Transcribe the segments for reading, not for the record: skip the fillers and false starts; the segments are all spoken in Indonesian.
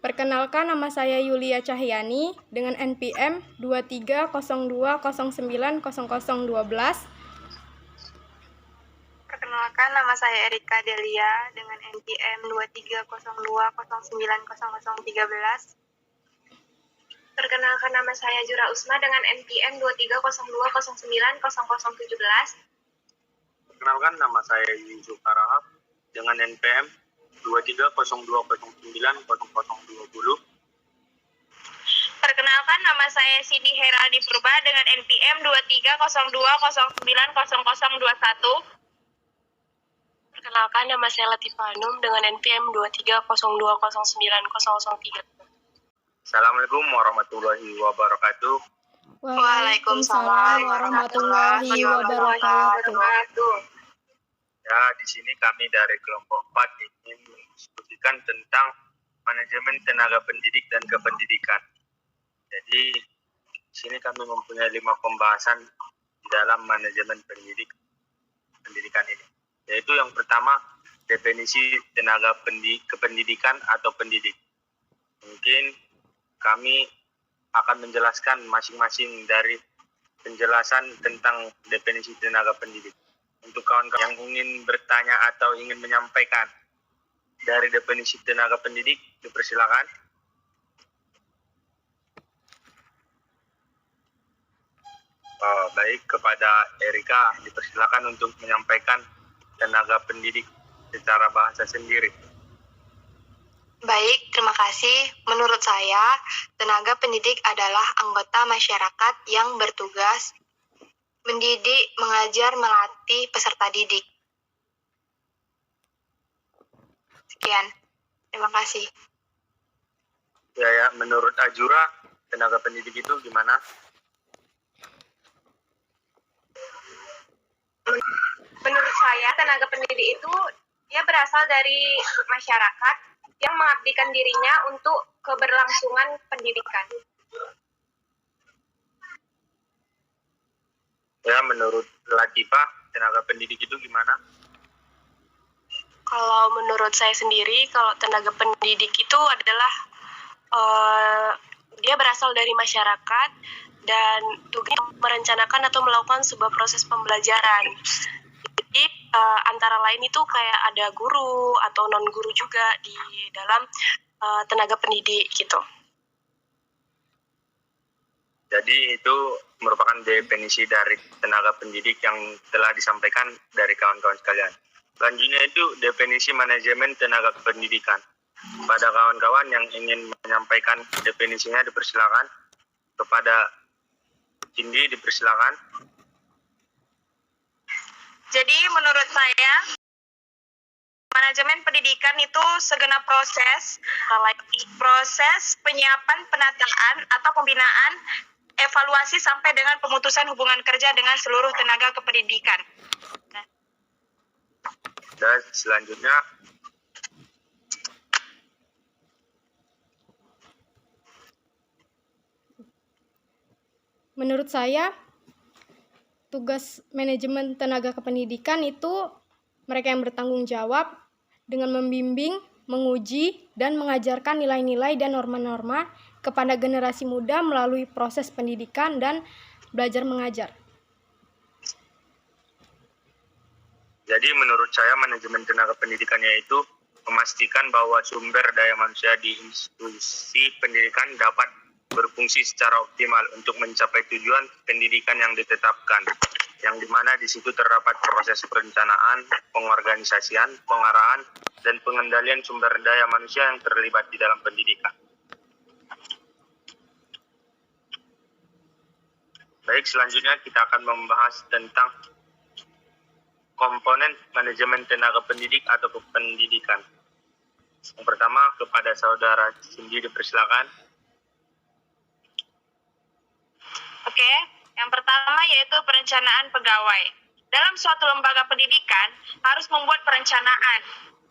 Perkenalkan, nama saya Yulia Cahyani dengan NPM 2302090012. Perkenalkan, nama saya Erika Delia dengan NPM 2302090013. Perkenalkan, nama saya Jura Usma dengan NPM 2302090017. Perkenalkan, nama saya Yusuf Karahap dengan NPM 2302090020. Perkenalkan, nama saya Sidi Heraldi Purba dengan NPM 2302090021. Perkenalkan, nama saya Latifah Hanum dengan NPM 2302090003. Assalamualaikum warahmatullahi wabarakatuh. Waalaikumsalam warahmatullahi wabarakatuh. Ya, di sini kami dari kelompok 4 ingin mendiskusikan tentang manajemen tenaga pendidik dan kependidikan. Jadi, di sini kami mempunyai 5 pembahasan di dalam manajemen pendidikan ini. Yaitu yang pertama, definisi tenaga kependidikan atau pendidik. Mungkin kami akan menjelaskan masing-masing dari penjelasan tentang definisi tenaga pendidik. Untuk kawan-kawan yang ingin bertanya atau ingin menyampaikan dari definisi tenaga pendidik, dipersilakan. Baik, kepada Erika dipersilakan untuk menyampaikan tenaga pendidik secara bahasa sendiri. Baik, terima kasih. Menurut saya, tenaga pendidik adalah anggota masyarakat yang bertugas mendidik, mengajar, melatih peserta didik. Sekian. Terima kasih. Ya, menurut Ajura, tenaga pendidik itu gimana? Menurut saya, tenaga pendidik itu dia berasal dari masyarakat yang mengabdikan dirinya untuk keberlangsungan pendidikan. Ya, menurut Latifah, tenaga pendidik itu gimana? Kalau menurut saya sendiri, kalau tenaga pendidik itu adalah dia berasal dari masyarakat dan tugas merencanakan atau melakukan sebuah proses pembelajaran. Jadi antara lain itu kayak ada guru atau non guru juga di dalam tenaga pendidik gitu. Jadi itu merupakan definisi dari tenaga pendidik yang telah disampaikan dari kawan-kawan sekalian. Selanjutnya itu definisi manajemen tenaga pendidikan. Pada kawan-kawan yang ingin menyampaikan definisinya, dipersilakan. Kepada Cindy, dipersilakan. Jadi menurut saya, manajemen pendidikan itu segenap proses penyiapan, penataan, atau pembinaan, evaluasi sampai dengan pemutusan hubungan kerja dengan seluruh tenaga kependidikan. Dan selanjutnya, Menurut saya, tugas manajemen tenaga kependidikan itu mereka yang bertanggung jawab dengan membimbing, menguji, dan mengajarkan nilai-nilai dan norma-norma kepada generasi muda melalui proses pendidikan dan belajar mengajar. jadi menurut saya manajemen tenaga pendidikan yaitu memastikan bahwa sumber daya manusia di institusi pendidikan dapat berfungsi secara optimal untuk mencapai tujuan pendidikan yang ditetapkan, yang dimana di situ terdapat proses perencanaan, pengorganisasian, pengarahan, dan pengendalian sumber daya manusia yang terlibat di dalam pendidikan. Baik, selanjutnya kita akan membahas tentang komponen manajemen tenaga pendidik atau kependidikan. Yang pertama, kepada saudara Cindy, dipersilakan. Oke, yang pertama yaitu perencanaan pegawai. Dalam suatu lembaga pendidikan harus membuat perencanaan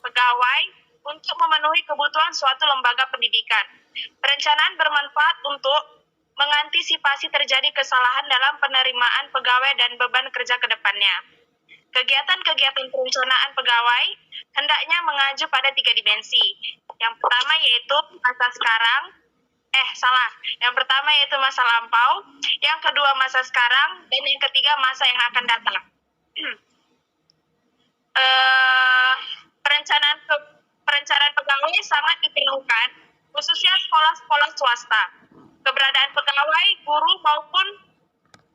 pegawai untuk memenuhi kebutuhan suatu lembaga pendidikan. Perencanaan bermanfaat untuk mengantisipasi terjadi kesalahan dalam penerimaan pegawai dan beban kerja ke depannya. Kegiatan-kegiatan perencanaan pegawai hendaknya mengacu pada 3 dimensi. Yang pertama yaitu masa sekarang, yang pertama yaitu masa lampau, yang kedua masa sekarang, dan yang ketiga masa yang akan datang. Perencanaan pegawai sangat diperlukan, khususnya sekolah-sekolah swasta. Keberadaan pegawai, guru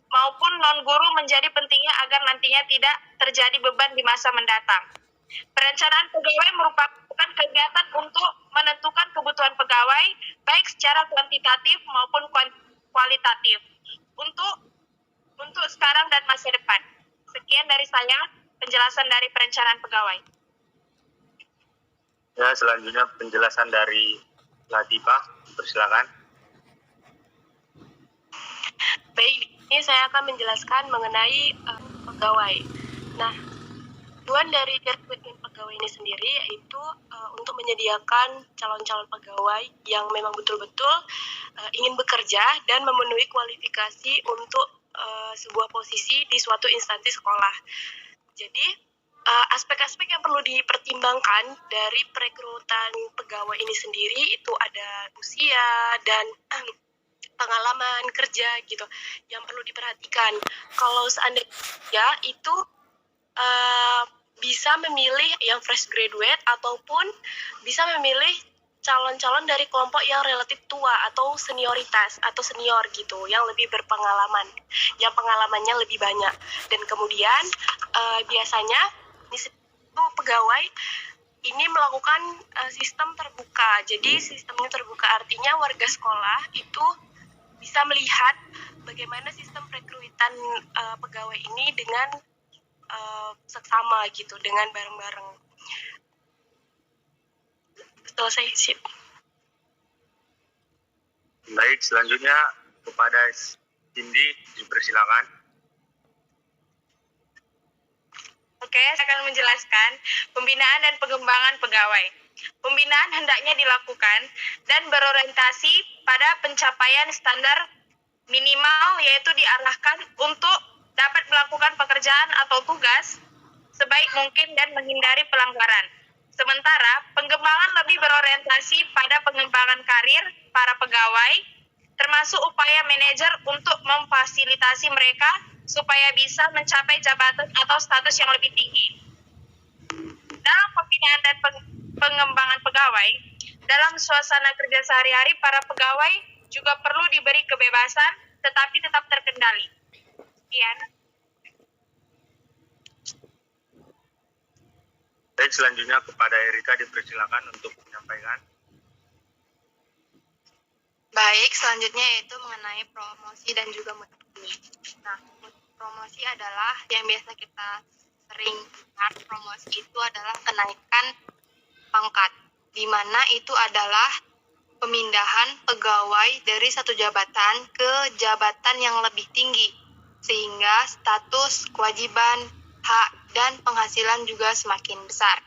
maupun non-guru menjadi pentingnya agar nantinya tidak terjadi beban di masa mendatang. Perencanaan pegawai merupakan kegiatan untuk menentukan kebutuhan pegawai, baik secara kuantitatif maupun kualitatif, untuk sekarang dan masa depan. Sekian dari saya, penjelasan dari perencanaan pegawai. Ya, selanjutnya penjelasan dari Latifah, persilakan. Baik, ini saya akan menjelaskan mengenai pegawai. Nah, tujuan dari rekrutmen pegawai ini sendiri yaitu untuk menyediakan calon-calon pegawai yang memang betul-betul ingin bekerja dan memenuhi kualifikasi untuk sebuah posisi di suatu instansi sekolah. Jadi, aspek-aspek yang perlu dipertimbangkan dari perekrutan pegawai ini sendiri itu ada usia dan pengalaman kerja gitu yang perlu diperhatikan. Kalau seandainya itu bisa memilih yang fresh graduate ataupun bisa memilih calon-calon dari kelompok yang relatif tua atau senioritas atau senior gitu yang lebih berpengalaman, yang pengalamannya lebih banyak. Dan kemudian biasanya pegawai ini melakukan sistem terbuka. Jadi sistemnya terbuka artinya warga sekolah itu bisa melihat bagaimana sistem rekrutan pegawai ini dengan seksama gitu, dengan bareng-bareng. Selesai, sip. Baik, selanjutnya kepada Cindy, dipersilakan. Oke, saya akan menjelaskan pembinaan dan pengembangan pegawai. Pembinaan hendaknya dilakukan dan berorientasi pada pencapaian standar minimal, yaitu diarahkan untuk dapat melakukan pekerjaan atau tugas sebaik mungkin dan menghindari pelanggaran. Sementara, pengembangan lebih berorientasi pada pengembangan karir para pegawai, termasuk upaya manajer untuk memfasilitasi mereka supaya bisa mencapai jabatan atau status yang lebih tinggi. Dalam pembinaan dan pengembangan pegawai, dalam suasana kerja sehari-hari, para pegawai juga perlu diberi kebebasan, tetapi tetap terkendali. Sekian. Baik, selanjutnya kepada Erika, dipersilakan untuk menyampaikan. Baik, selanjutnya yaitu mengenai promosi dan juga mutasi. Nah, promosi adalah yang biasa kita sering dengar. Promosi itu adalah kenaikan pangkat, di mana itu adalah pemindahan pegawai dari satu jabatan ke jabatan yang lebih tinggi, sehingga status, kewajiban, hak, dan penghasilan juga semakin besar.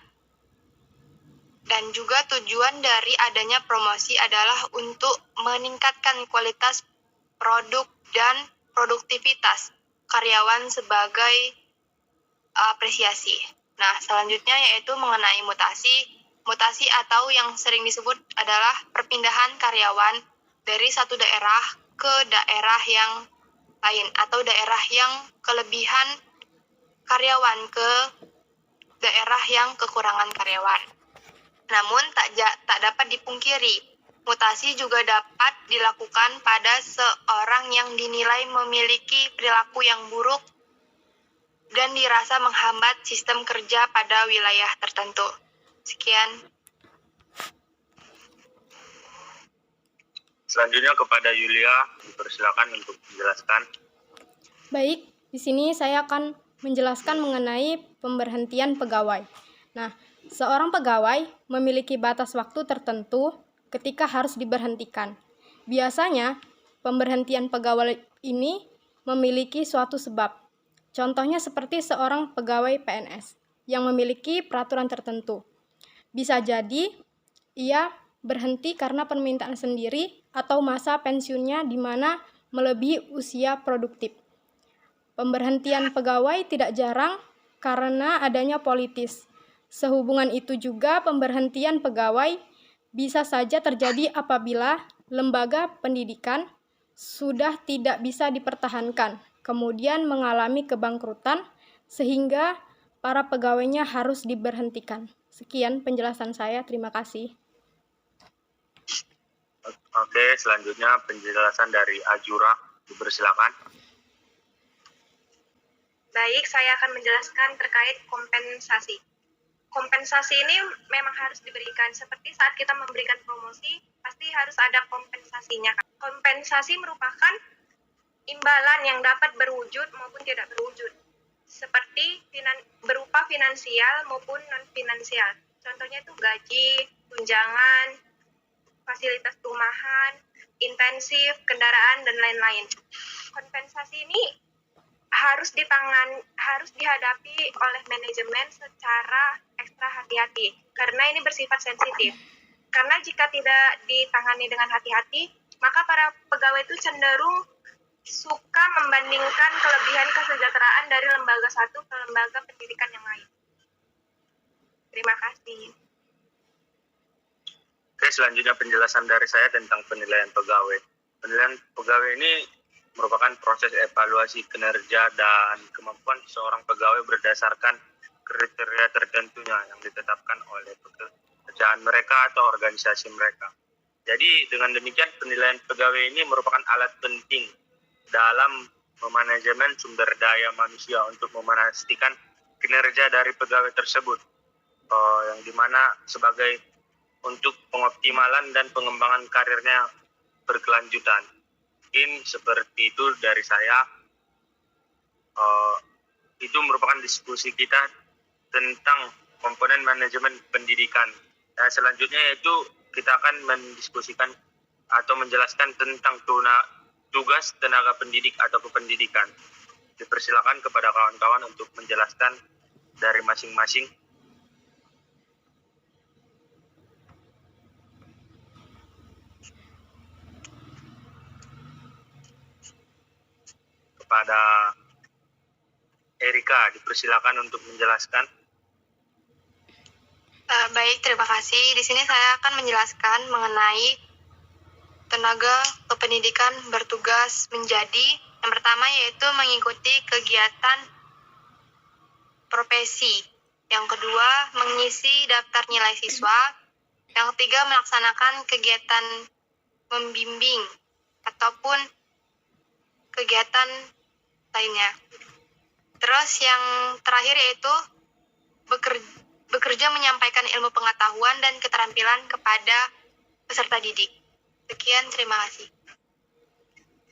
Dan juga tujuan dari adanya promosi adalah untuk meningkatkan kualitas produk dan produktivitas karyawan sebagai apresiasi. Nah, selanjutnya yaitu mengenai mutasi. Mutasi atau yang sering disebut adalah perpindahan karyawan dari satu daerah ke daerah yang lain atau daerah yang kelebihan karyawan ke daerah yang kekurangan karyawan. Namun tak dapat dipungkiri, mutasi juga dapat dilakukan pada seorang yang dinilai memiliki perilaku yang buruk dan dirasa menghambat sistem kerja pada wilayah tertentu. Sekian. Selanjutnya kepada Yulia, dipersilakan untuk menjelaskan. Baik, di sini saya akan menjelaskan mengenai pemberhentian pegawai. Nah, seorang pegawai memiliki batas waktu tertentu ketika harus diberhentikan. Biasanya, pemberhentian pegawai ini memiliki suatu sebab. Contohnya seperti seorang pegawai PNS yang memiliki peraturan tertentu. Bisa jadi ia berhenti karena permintaan sendiri atau masa pensiunnya di mana melebihi usia produktif. Pemberhentian pegawai tidak jarang karena adanya politis. Sehubungan itu juga pemberhentian pegawai bisa saja terjadi apabila lembaga pendidikan sudah tidak bisa dipertahankan, kemudian mengalami kebangkrutan, sehingga para pegawainya harus diberhentikan. Sekian penjelasan saya, terima kasih. Oke, selanjutnya penjelasan dari Ajura, dipersilakan. Baik, saya akan menjelaskan terkait kompensasi. Kompensasi ini memang harus diberikan. Seperti saat kita memberikan promosi, pasti harus ada kompensasinya. Kompensasi merupakan imbalan yang dapat berwujud maupun tidak berwujud. Seperti berupa finansial maupun non-finansial. Contohnya itu gaji, tunjangan, fasilitas perumahan, intensif, kendaraan, dan lain-lain. Kompensasi ini harus dihadapi oleh manajemen secara ekstra hati-hati karena ini bersifat sensitif. Karena jika tidak ditangani dengan hati-hati, maka para pegawai itu cenderung suka membandingkan kelebihan kesejahteraan dari lembaga satu ke lembaga pendidikan yang lain. Terima kasih. Oke, selanjutnya penjelasan dari saya tentang penilaian pegawai. Penilaian pegawai ini merupakan proses evaluasi kinerja dan kemampuan seorang pegawai berdasarkan kriteria tertentunya yang ditetapkan oleh pekerjaan mereka atau organisasi mereka. Jadi dengan demikian penilaian pegawai ini merupakan alat penting dalam memanajemen sumber daya manusia untuk memastikan kinerja dari pegawai tersebut, yang dimana sebagai untuk pengoptimalan dan pengembangan karirnya berkelanjutan. Mungkin seperti itu dari saya. Itu merupakan diskusi kita tentang komponen manajemen pendidikan. Nah, selanjutnya yaitu kita akan mendiskusikan atau menjelaskan tentang tugas tenaga pendidik atau kependidikan. Dipersilakan kepada kawan-kawan untuk menjelaskan dari masing-masing. Kepada Erika, dipersilakan untuk menjelaskan. Baik, terima kasih. Di sini saya akan menjelaskan mengenai tenaga kependidikan bertugas menjadi yang pertama yaitu mengikuti kegiatan profesi. Yang kedua, mengisi daftar nilai siswa. Yang ketiga, melaksanakan kegiatan membimbing ataupun kegiatan lainnya. Terus yang terakhir yaitu bekerja menyampaikan ilmu pengetahuan dan keterampilan kepada peserta didik. Sekian, terima kasih.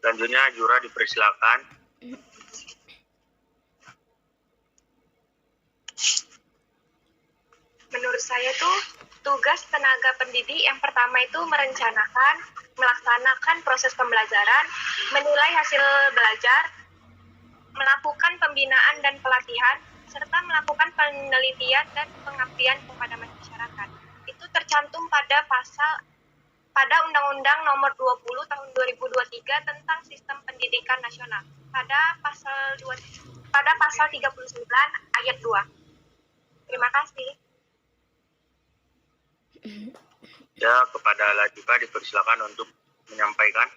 Selanjutnya Jura, dipersilakan. Menurut saya tuh tugas tenaga pendidik yang pertama itu merencanakan, melaksanakan proses pembelajaran, menilai hasil belajar, melakukan pembinaan dan pelatihan, serta melakukan penelitian dan pengabdian kepada masyarakat. Itu tercantum pada Undang-Undang Nomor 20 Tahun 2023 tentang Sistem Pendidikan Nasional. Pada pasal 39 ayat 2. Terima kasih. Ya, kepada Latifah dipersilakan untuk menyampaikan.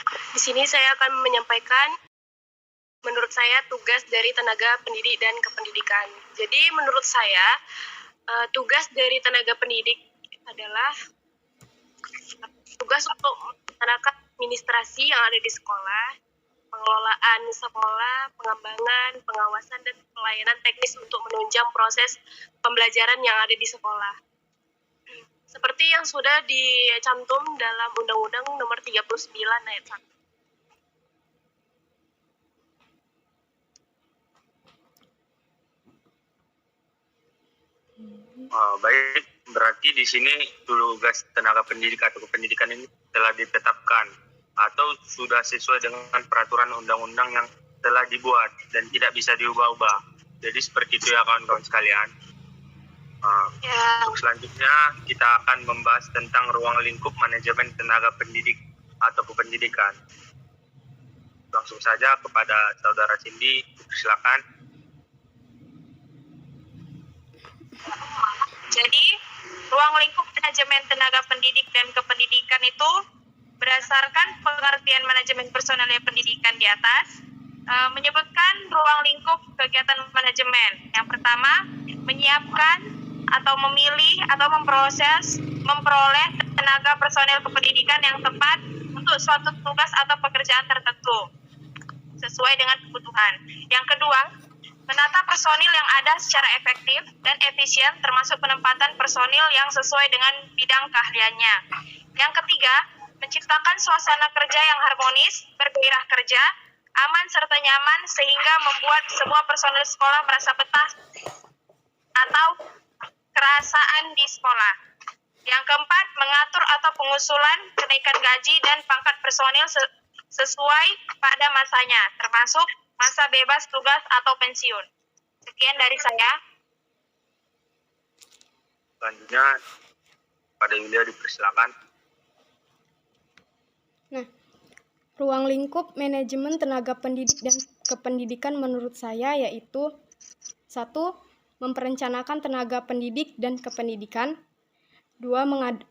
Di sini saya akan menyampaikan menurut saya tugas dari tenaga pendidik dan kependidikan. Jadi menurut saya tugas dari tenaga pendidik adalah tugas untuk melaksanakan administrasi yang ada di sekolah, pengelolaan sekolah, pengembangan, pengawasan, dan pelayanan teknis untuk menunjang proses pembelajaran yang ada di sekolah. Seperti yang sudah dicantum dalam Undang-Undang Nomor 39 Ayat 1. Baik, berarti di sini tugas tenaga pendidik atau kependidikan ini telah ditetapkan atau sudah sesuai dengan peraturan undang-undang yang telah dibuat dan tidak bisa diubah-ubah. Jadi seperti itu ya kawan-kawan sekalian. Untuk selanjutnya kita akan membahas tentang ruang lingkup manajemen tenaga pendidik atau kependidikan. langsung saja kepada saudara Cindy, silakan. Jadi, ruang lingkup manajemen tenaga pendidik dan kependidikan itu berdasarkan pengertian manajemen personel pendidikan di atas, menyebutkan ruang lingkup kegiatan manajemen. Yang pertama, menyiapkan atau memilih atau memperoleh tenaga personel kependidikan yang tepat untuk suatu tugas atau pekerjaan tertentu sesuai dengan kebutuhan. Yang kedua, menata personil yang ada secara efektif dan efisien termasuk penempatan personil yang sesuai dengan bidang keahliannya. Yang ketiga, menciptakan suasana kerja yang harmonis, bergairah kerja, aman serta nyaman sehingga membuat semua personil sekolah merasa betah atau kerasaan di sekolah. Yang keempat, mengatur atau pengusulan kenaikan gaji dan pangkat personil sesuai pada masanya, termasuk masa bebas tugas atau pensiun. Sekian dari saya. Selanjutnya, pada Yulia dipersilakan. Nah, ruang lingkup manajemen tenaga pendidik dan kependidikan menurut saya yaitu 1. Memperencanakan tenaga pendidik dan kependidikan. 2.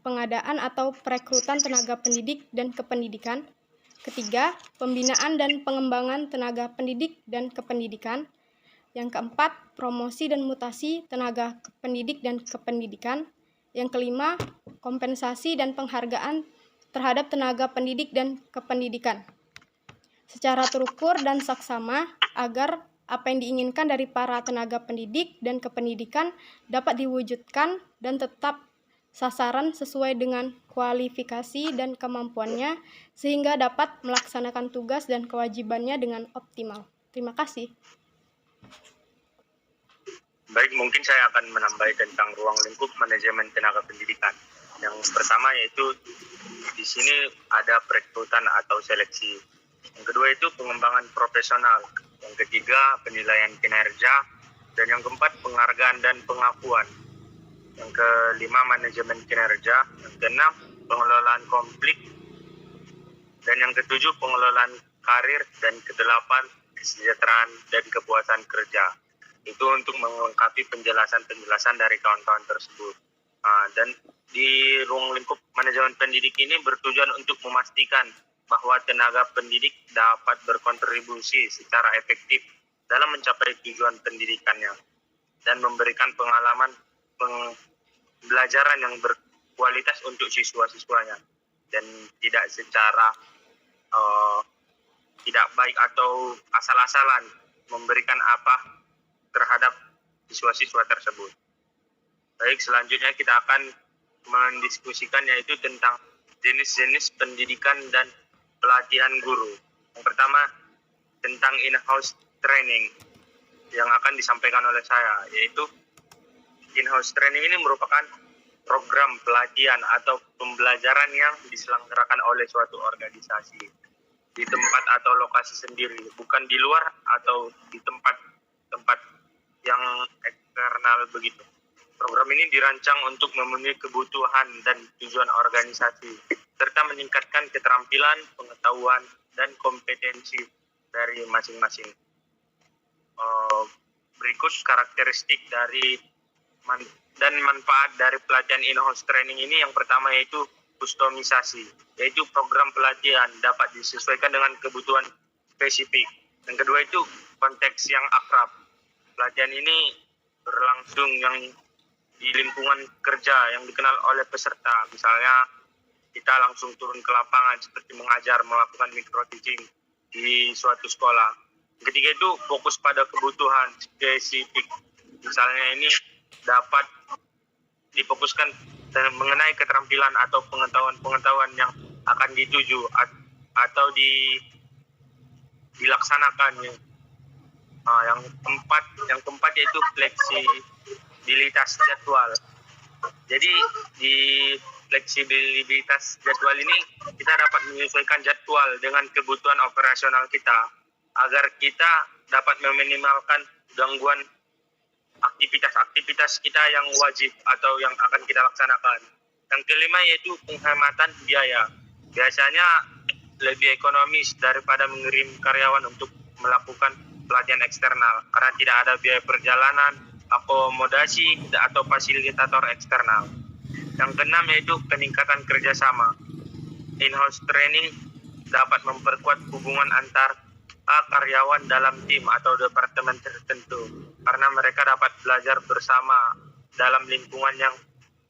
Pengadaan atau perekrutan tenaga pendidik dan kependidikan. Ketiga, pembinaan dan pengembangan tenaga pendidik dan kependidikan. Yang keempat, promosi dan mutasi tenaga pendidik dan kependidikan. Yang kelima, kompensasi dan penghargaan terhadap tenaga pendidik dan kependidikan secara terukur dan saksama agar apa yang diinginkan dari para tenaga pendidik dan kependidikan dapat diwujudkan dan tetap sasaran sesuai dengan kualifikasi dan kemampuannya sehingga dapat melaksanakan tugas dan kewajibannya dengan optimal. Terima kasih. Baik, mungkin saya akan menambah tentang ruang lingkup manajemen tenaga pendidikan. Yang pertama yaitu di sini ada perekrutan atau seleksi. Yang kedua itu pengembangan profesional. Yang ketiga penilaian kinerja. Dan yang keempat penghargaan dan pengakuan. Yang kelima manajemen kinerja. Yang keenam pengelolaan konflik. Dan yang ketujuh pengelolaan karir. Dan kedelapan kesejahteraan dan kepuasan kerja. Itu untuk melengkapi penjelasan-penjelasan dari kawan-kawan tersebut. Dan di ruang lingkup manajemen pendidik ini bertujuan untuk memastikan bahwa tenaga pendidik dapat berkontribusi secara efektif dalam mencapai tujuan pendidikannya dan memberikan pengalaman pembelajaran yang berkualitas untuk siswa-siswanya dan tidak secara tidak baik atau asal-asalan memberikan apa terhadap siswa-siswa tersebut. Baik, selanjutnya kita akan mendiskusikan yaitu tentang jenis-jenis pendidikan dan pelatihan guru. Yang pertama tentang in-house training yang akan disampaikan oleh saya, yaitu in-house training ini merupakan program pelatihan atau pembelajaran yang diselenggarakan oleh suatu organisasi di tempat atau lokasi sendiri, bukan di luar atau di tempat yang eksternal begitu. Program ini dirancang untuk memenuhi kebutuhan dan tujuan organisasi, serta meningkatkan keterampilan, pengetahuan, dan kompetensi dari masing-masing. Berikut karakteristik dari dan manfaat dari pelatihan in-house training ini. Yang pertama yaitu kustomisasi, yaitu program pelatihan dapat disesuaikan dengan kebutuhan spesifik. Yang kedua itu konteks yang akrab. Pelatihan ini berlangsung yang di lingkungan kerja yang dikenal oleh peserta. Misalnya kita langsung turun ke lapangan seperti mengajar, melakukan micro teaching di suatu sekolah. Ketiga itu fokus pada kebutuhan spesifik. Misalnya ini dapat difokuskan mengenai keterampilan atau pengetahuan yang akan dituju atau dilaksanakan. Yang keempat yaitu fleksibilitas jadwal. Jadi di fleksibilitas jadwal ini kita dapat menyesuaikan jadwal dengan kebutuhan operasional kita agar kita dapat meminimalkan gangguan aktivitas-aktivitas kita yang wajib atau yang akan kita laksanakan. Yang kelima yaitu penghematan biaya. Biasanya lebih ekonomis daripada mengirim karyawan untuk melakukan pelatihan eksternal karena tidak ada biaya perjalanan, akomodasi, atau fasilitator eksternal. Yang keenam yaitu peningkatan kerjasama. In-house training dapat memperkuat hubungan antar karyawan dalam tim atau departemen tertentu karena mereka dapat belajar bersama dalam lingkungan yang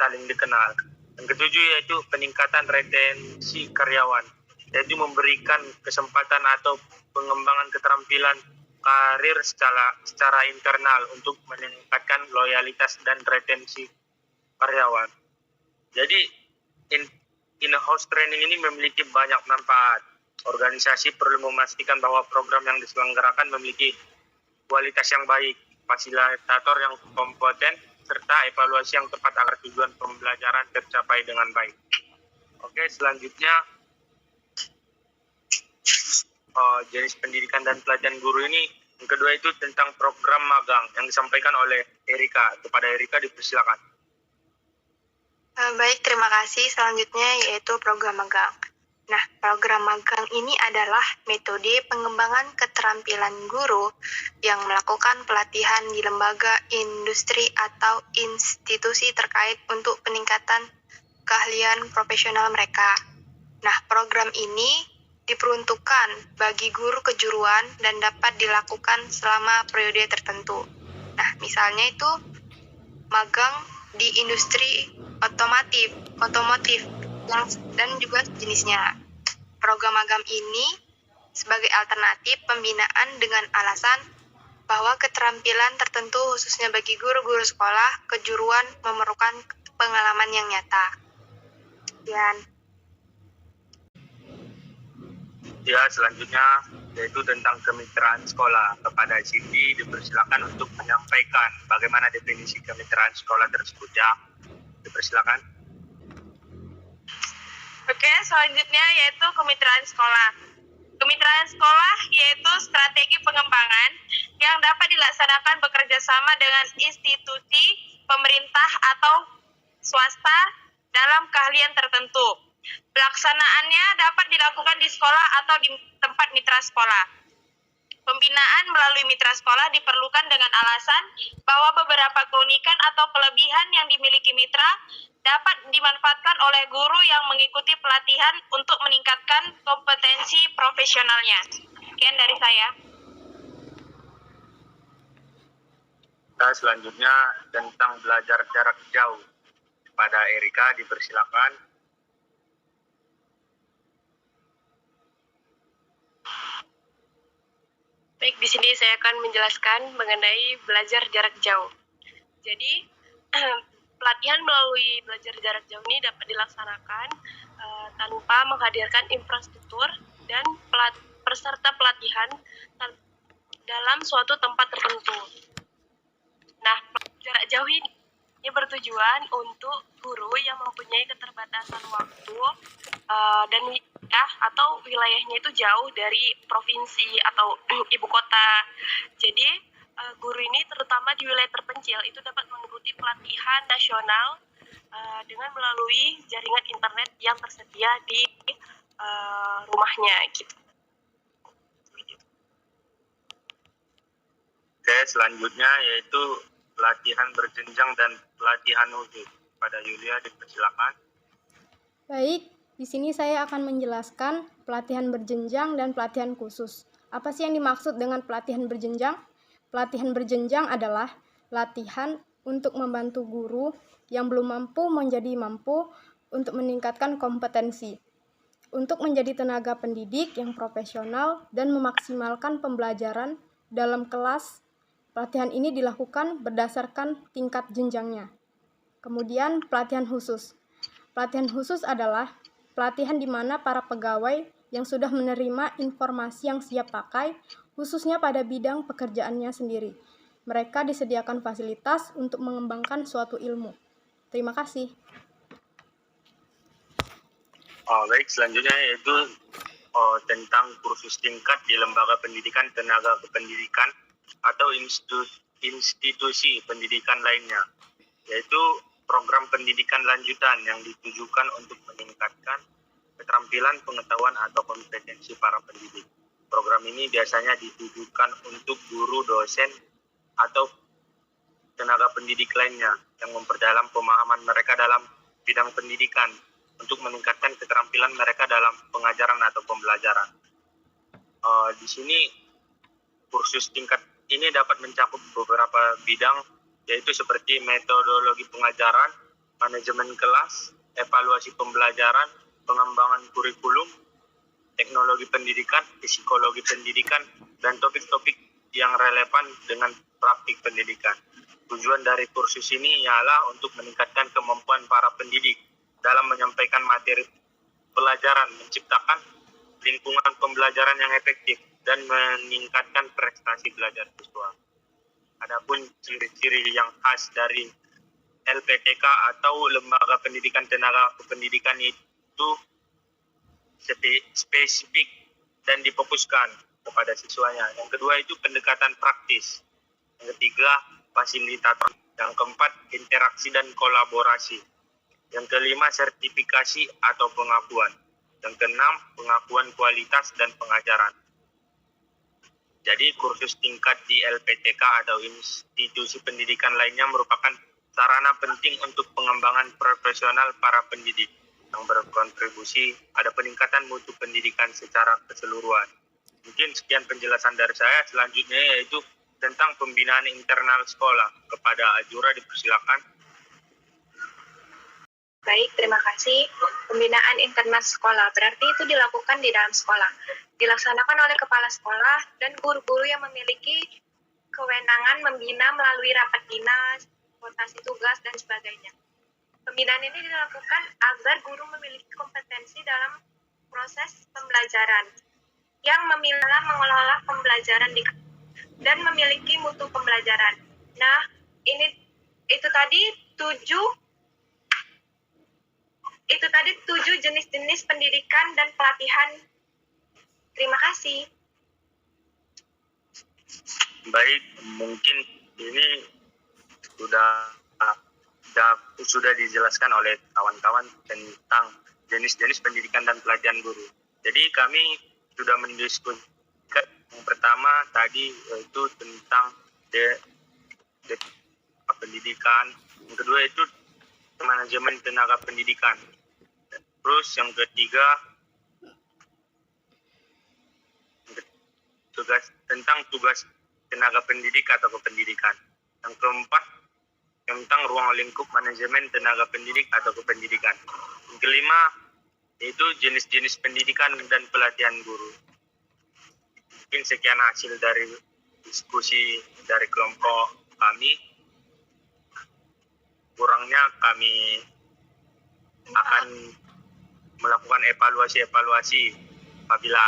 saling dikenal. Yang ketujuh yaitu peningkatan retensi karyawan, yaitu memberikan kesempatan atau pengembangan keterampilan karir secara internal untuk meningkatkan loyalitas dan retensi karyawan. Jadi in-house training ini memiliki banyak manfaat. Organisasi perlu memastikan bahwa program yang diselenggarakan memiliki kualitas yang baik, fasilitator yang kompeten, serta evaluasi yang tepat agar tujuan pembelajaran tercapai dengan baik. Oke, selanjutnya jenis pendidikan dan pelatihan guru ini. Yang kedua itu tentang program magang yang disampaikan oleh Erika. Kepada Erika dipersilakan. Baik, terima kasih. Selanjutnya yaitu program magang. Nah, program magang ini adalah metode pengembangan keterampilan guru yang melakukan pelatihan di lembaga, industri, atau institusi terkait untuk peningkatan keahlian profesional mereka. Nah, program ini diperuntukkan bagi guru kejuruan dan dapat dilakukan selama periode tertentu. Nah, misalnya itu magang di industri otomotif dan juga jenisnya. Program magang ini sebagai alternatif pembinaan dengan alasan bahwa keterampilan tertentu khususnya bagi guru-guru sekolah kejuruan memerlukan pengalaman yang nyata. Ya, selanjutnya yaitu tentang kemitraan sekolah. Kepada Cindy dipersilakan untuk menyampaikan bagaimana definisi kemitraan sekolah tersebut ya. Dipersilakan. Oke, selanjutnya yaitu kemitraan sekolah. Kemitraan sekolah yaitu strategi pengembangan yang dapat dilaksanakan bekerja sama dengan institusi, pemerintah, atau swasta dalam keahlian tertentu. Pelaksanaannya dapat dilakukan di sekolah atau di tempat mitra sekolah. Pembinaan melalui mitra sekolah diperlukan dengan alasan bahwa beberapa keunikan atau kelebihan yang dimiliki mitra dapat dimanfaatkan oleh guru yang mengikuti pelatihan untuk meningkatkan kompetensi profesionalnya. Sekian dari saya. Nah, selanjutnya tentang belajar jarak jauh. Pada Erika dipersilakan. Baik, di sini saya akan menjelaskan mengenai belajar jarak jauh. Jadi, pelatihan melalui belajar jarak jauh ini dapat dilaksanakan tanpa menghadirkan infrastruktur dan peserta pelatihan dalam suatu tempat tertentu. Nah, jarak jauh ini bertujuan untuk guru yang mempunyai keterbatasan waktu dan atau wilayahnya itu jauh dari provinsi atau ibu kota. Jadi guru ini terutama di wilayah terpencil itu dapat mengikuti pelatihan nasional dengan melalui jaringan internet yang tersedia di rumahnya gitu. Oke, selanjutnya yaitu pelatihan berjenjang dan pelatihan khusus. Pada Yulia dipersilakan. Baik, di sini saya akan menjelaskan pelatihan berjenjang dan pelatihan khusus. Apa sih yang dimaksud dengan pelatihan berjenjang? Pelatihan berjenjang adalah latihan untuk membantu guru yang belum mampu menjadi mampu untuk meningkatkan kompetensi, untuk menjadi tenaga pendidik yang profesional dan memaksimalkan pembelajaran dalam kelas. Pelatihan ini dilakukan berdasarkan tingkat jenjangnya. Kemudian pelatihan khusus. Pelatihan khusus adalah pelatihan di mana para pegawai yang sudah menerima informasi yang siap pakai, khususnya pada bidang pekerjaannya sendiri. Mereka disediakan fasilitas untuk mengembangkan suatu ilmu. Terima kasih. Baik, selanjutnya yaitu tentang kursus tingkat di lembaga pendidikan tenaga kependidikan atau institusi pendidikan lainnya, yaitu program pendidikan lanjutan yang ditujukan untuk meningkatkan keterampilan, pengetahuan, atau kompetensi para pendidik. Program ini biasanya ditujukan untuk guru, dosen, atau tenaga pendidik lainnya yang memperdalam pemahaman mereka dalam bidang pendidikan untuk meningkatkan keterampilan mereka dalam pengajaran atau pembelajaran. Di sini kursus tingkat ini dapat mencakup beberapa bidang, yaitu seperti metodologi pengajaran, manajemen kelas, evaluasi pembelajaran, pengembangan kurikulum, teknologi pendidikan, psikologi pendidikan, dan topik-topik yang relevan dengan praktik pendidikan. Tujuan dari kursus ini ialah untuk meningkatkan kemampuan para pendidik dalam menyampaikan materi pelajaran, menciptakan lingkungan pembelajaran yang efektif, dan meningkatkan prestasi belajar siswa. Adapun ciri-ciri yang khas dari LPTK atau Lembaga Pendidikan Tenaga Kependidikan itu spesifik dan difokuskan kepada siswanya. Yang kedua itu pendekatan praktis. Yang ketiga, fasilitator. Yang keempat, interaksi dan kolaborasi. Yang kelima, sertifikasi atau pengakuan. Yang keenam, pengakuan kualitas dan pengajaran. Jadi kursus tingkat di LPTK atau institusi pendidikan lainnya merupakan sarana penting untuk pengembangan profesional para pendidik yang berkontribusi pada peningkatan mutu pendidikan secara keseluruhan. Mungkin sekian penjelasan dari saya. Selanjutnya yaitu tentang pembinaan internal sekolah. Kepada Ajura dipersilakan. Baik, terima kasih. Pembinaan internal sekolah berarti itu dilakukan di dalam sekolah. Dilaksanakan oleh kepala sekolah dan guru-guru yang memiliki kewenangan membina melalui rapat dinas, rotasi tugas, dan sebagainya. Pembinaan ini dilakukan agar guru memiliki kompetensi dalam proses pembelajaran yang dalam mengelola pembelajaran dan memiliki mutu pembelajaran. Nah, itu tadi tujuh jenis-jenis pendidikan dan pelatihan. Terima kasih. Baik, mungkin ini sudah dijelaskan oleh kawan-kawan tentang jenis-jenis pendidikan dan pelatihan guru. Jadi kami sudah mendiskusikan yang pertama tadi yaitu tentang pendidikan, yang kedua itu manajemen tenaga pendidikan. Terus yang ketiga tugas tenaga pendidik atau kependidikan. Yang keempat tentang ruang lingkup manajemen tenaga pendidik atau kependidikan. Yang kelima yaitu jenis-jenis pendidikan dan pelatihan guru. Mungkin sekian hasil dari diskusi dari kelompok kami. Kurangnya kami akan melakukan evaluasi apabila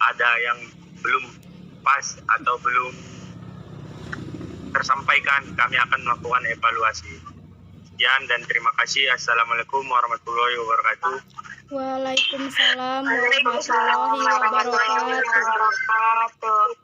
ada yang belum pas atau belum tersampaikan, kami akan melakukan evaluasi. Sekian dan terima kasih. Assalamualaikum warahmatullahi wabarakatuh. Waalaikumsalam warahmatullahi wabarakatuh.